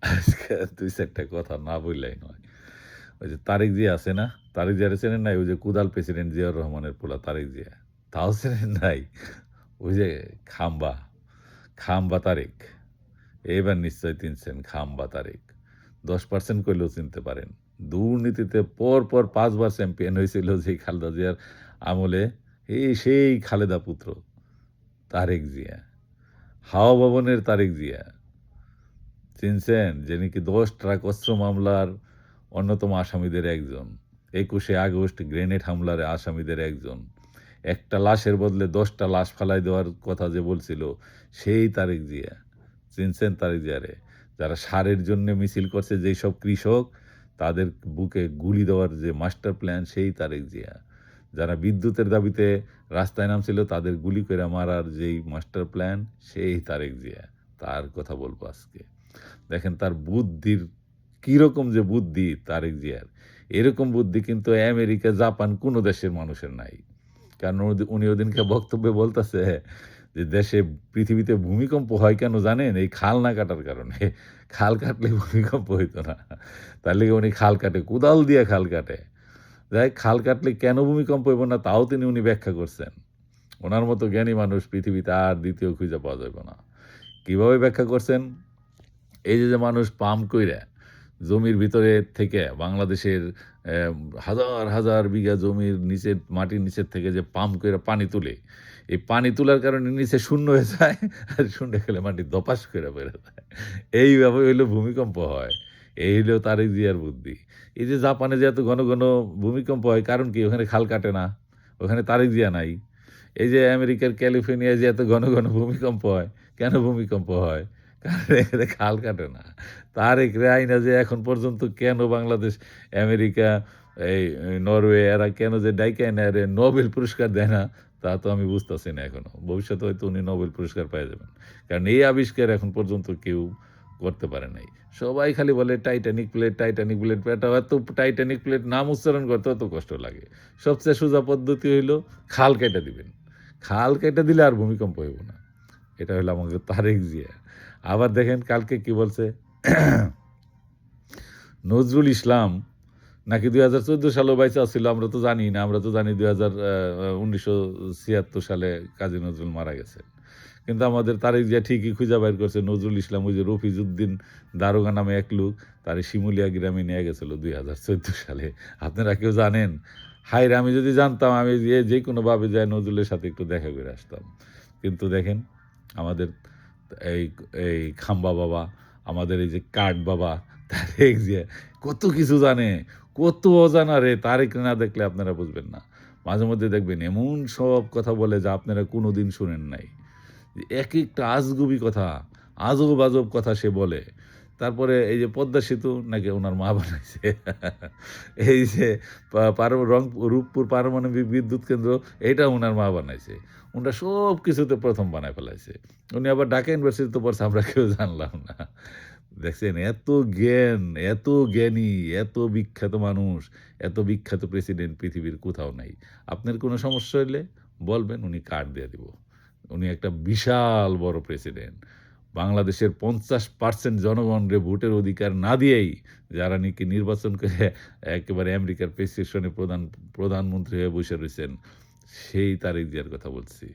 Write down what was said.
আজকে ২-৪ টা কথা না বললেই নয়। ওই যে তারেক জিয়া আছে না? তারেক জিয়ারে চেনেন নাই? ওই যে কুদাল প্রেসিডেন্ট জিয়াউর রহমানের পোলা তারেক জিয়া। তাও চেনেন নাই? ওই যে খাম্বা, খাম্বা তারেক। এইবার নিশ্চয়ই চিনছেন খাম্বা তারেক। ১০% কইলেও চিনতে পারেন। দুর্নীতিতে পরপর ৫ বার চ্যাম্পিয়ন হয়েছিল সেই খালেদা জিয়ার আমলে। সেই খালেদা পুত্র তারেক জিয়া। হাওয়া ভবনের তারেক জিয়া। চিনছেন? যে নাকি ১০ ট্রাক অস্ত্র মামলার অন্যতম আসামিদের একজন। ২১শে আগস্ট গ্রেনেড হামলার আসামিদের একজন। একটা লাশের বদলে ১০ টা লাশ ফালাই দেওয়ার কথা যে বলছিল, সেই তারেক জিয়া। চিনছেন তারেক জিয়ারে? যারা সারের জন্য মিছিল করছে যেসব কৃষক, তাদের বুকে গুলি দেওয়ার যে মাস্টার প্ল্যান, সেই তারেক জিয়া। যারা বিদ্যুতের দাবিতে রাস্তায় নামছিল, তাদের গুলি কইরা মারার যেই মাস্টার প্ল্যান, সেই তারেক জিয়া। তার কথা বলব আজকে। দেখেন তার বুদ্ধির কিরকম যে বুদ্ধি তারেক জিয়ার, এরকম বুদ্ধি কিন্তু আমেরিকা, জাপান কোন দেশের মানুষের নাই। কারণ উনি ওদিনকে বক্তব্যে বলতেছে যে দেশে পৃথিবীতে ভূমিকম্প হয় কেন জানেন? এই খাল না কাটার কারণে। খাল কাটলে ভূমিকম্প হইতো না। তার লিগে উনি খাল কাটে, কোদাল দিয়ে খাল কাটে। যাই হোক, খাল কাটলে কেন ভূমিকম্প হইব না তাও উনি ব্যাখ্যা করছেন। উনার মতো জ্ঞানী মানুষ পৃথিবীতে আর দ্বিতীয় খুঁজে পাওয়া যাবে না। কিভাবে ব্যাখ্যা করছেন? এই যে মানুষ পাম্প কইরা জমির ভিতরে থেকে বাংলাদেশের হাজার, হাজার বিঘা জমির নিচে মাটির নিচের থেকে যে পাম্প কইরা পানি তুলে, এই পানি তোলার কারণে নিচে শূন্য হয়ে যায় আর শূন্য গেলে মাটি ধপাস কইরা বের যায়। এইভাবে হইলো ভূমিকম্প হয়। এই হইলো তারেক জিয়ার বুদ্ধি। এই যে জাপানে যে এত ঘন, ঘন ভূমিকম্প হয় কারণ কি? ওখানে খাল কাটে না। ওখানে তারেক জিয়া নাই। এই যে আমেরিকার ক্যালিফোর্নিয়ায় যে এত ঘন, ঘন ভূমিকম্প হয়, কেন ভূমিকম্প হয়? কারণ এখানে খাল কাটে না। তারেক আইনা যে এখন পর্যন্ত কেন বাংলাদেশ, আমেরিকা, এই নরওয়ে এরা কেন যে ডাইকা এনে এরে নোবেল পুরস্কার দেয় না, তা তো আমি বুঝতাছি না এখনো। ভবিষ্যতে হয়তো উনি নোবেল পুরস্কার পেয়ে যাবেন। কারণ এই আবিষ্কার এখন পর্যন্ত কেউ করতে পারে নাই। সবাই খালি বলে টাইটানিক প্লেট, টাইটানিক প্লেট। এটা এত টাইটানিক প্লেট নাম উচ্চারণ করতে অত কষ্ট লাগে। সবচেয়ে সোজা পদ্ধতি হইল খাল কেটে দিবেন। খাল কেটে দিলে আর ভূমিকম্প হইব না। এটা হইলো আমাদের তারেক জিয়া। আবার দেখেন কালকে কি বলছে? নজরুল ইসলাম নাকি ২০১৪ সালেও বাইচা ছিল, আমরা তো জানি না। আমরা তো জানি ১৯৭৬ সালে কাজী নজরুল মারা গেছে। কিন্তু আমাদের তারেক জিয়া ঠিকই খুঁজা বাইর করছে নজরুল ইসলাম, ওই যে রফিজউদ্দিন দারোগা নামে এক লোক, তারে শিমুলিয়া গ্রামে নিয়ে গেছিল ২০১৪ সালে। আপনারা কেউ জানেন? হায়রে! আমি যদি জানতাম আমি যেকোনোভাবে যায়া নজরুলের সাথে একটু দেখা করে আসতাম। কিন্তু দেখেন আমাদের এই এই খাম্বা বাবা, আমাদের এই যে কাঠ বাবা, তারেক জিয়া কত কিছু জানে, কত অজানা রে! তারেক না দেখলে আপনারা বুঝবেন না। মাঝে মধ্যে দেখবেন এমন সব কথা বলে যা আপনারা কোনোদিন শুনেন নাই। একেকটা আজগুবি কথা, আজব কথা সে বলে। তারপরে এই যে পদ্মা সেতু নাকি উনার মা বানাইছে। এই যে পা পার রং রূপপুর পারমাণবিক বিদ্যুৎ কেন্দ্র, এইটা উনার মা বানাইছে। উনারা সবকিছুতে ১ম বানায় ফেলাইছে। উনি আবার ঢাকা ইউনিভার্সিটিতে পড়ছে, আমরা কেউ জানলাম না। দেখছেন এত জ্ঞান, এত জ্ঞানী, এত বিখ্যাত মানুষ, এত বিখ্যাত প্রেসিডেন্ট পৃথিবীর কোথাও নাই। আপনার কোনো সমস্যা হইলে বলবেন, উনি কার্ড দিয়ে দিব। উনি একটা বিশাল বড় প্রেসিডেন্ট। বাংলাদেশের ৫০% জনগণরে ভোটের অধিকার না দিয়েই যারা নাকি নির্বাচন করে একেবারে আমেরিকার প্রেসক্রিপশনে প্রধানমন্ত্রী হয়ে বইসা রইছেন, সেই তারেক জিয়ার কথা বলছি।